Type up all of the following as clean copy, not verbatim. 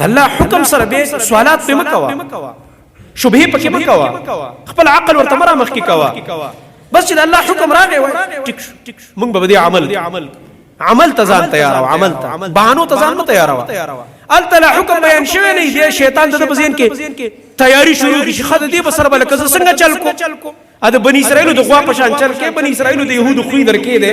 الله حکم سره به سوالات په مکوا شبهه پکې مکوا خپل عقل ورته مرامخ کی کوا بس چې الله حکم راغی وای ټیک موږ به دې عمل تزان تیار او عمل ته بهانو تزان نه تیار او التلا حکم بیان شوی نه دی شیطان د بزین کې تیاری شروع کی خد دې بسر بل کز څنګه چل کو اده بنی اسرائیل د غوا پشان چل کې بنی اسرائیل د يهودو خوې درکې ده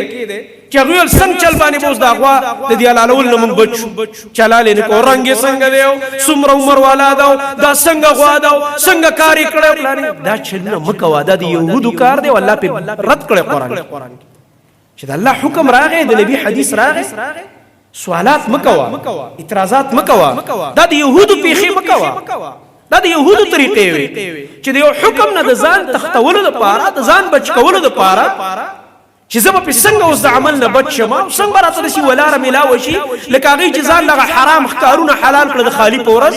چې غویل څنګه چل باندې بوز دا غوا د دې علالول نه مونږ بچو چلاله نه کو رنگ څنګه دیو سمر عمر والا دا څنګه غوا دا څنګه کاری کړو پلان دا چې نه مکوا د يهودو کار دی والله په رد کړي قران چې الله حکم راغی د نبی حدیث راغی سوالات مکوا اعتراضات مکوا دا د يهودو پیخي مکوا دا د يهودو طریقې وي چې د یو حکم نه د ځان تختولو لپاره د ځان بچ کولو لپاره چې زما په څنګه اوس د عمل نه بچ شم څنګه راته شي ولاره ملاوي شي لکه هغه چې ځان لغه حرام ښکارونه حلال کړ د خالی پورس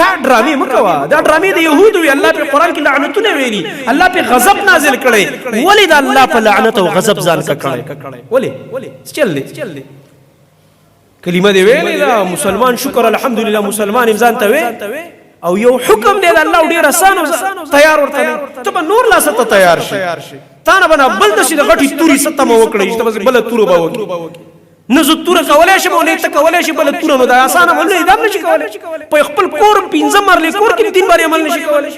تا ډرامې مکوا دا ډرامې د يهودو وي الله په قران کې لعنتونه ویلي الله په غضب نازل کړي ولې د الله په لعنت او غضب ځان کړي ولې چل کلمه دی ویلې دا مسلمان شکر الحمدلله مسلمان انسان ته وي او یو حکم دی الله ډیر آسان تیار ورته ته نور لا ست تیار شي تا نه بنا بل د شي د غټي توري ستم وکړي چې بل تور به وکړي نه زه تور کولای شم او نه ته کولای شي بل تور نو دا آسان ولې دا نشي کولای په خپل کور پینځه مرلې کور کې 3 بار عمل نشي کولای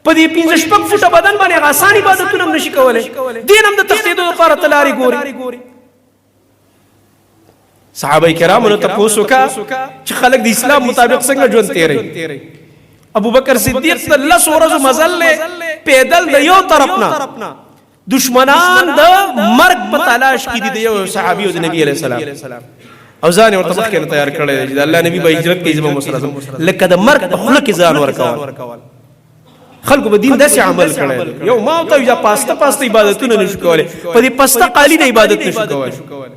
په دې 15 شپږ فوټه بدن باندې آسان عبادتونه نشي کولای دین هم د تخصیدو لپاره تلاري ګوري صحابه کرام نو تاسو کا چې خلک د اسلام مطابق څنګه ژوند تیري ابو بکر صدیق د الله سورز مزل پیدل د یو طرفنا دشمنان د مرګ په تلاش کې دي یو صحابي د نبی عليه السلام او ځان ورته مخکې تیار کړی دی الله نبی به هجرت کوي زموږ مسلمان لکه د مرګ په خله کې ځان ورکول خلکو به دین داسې عمل کړی یو ما ته یا پاسته عبادتونه نشو کولای په دې پسته قالی د عبادت نشو کولای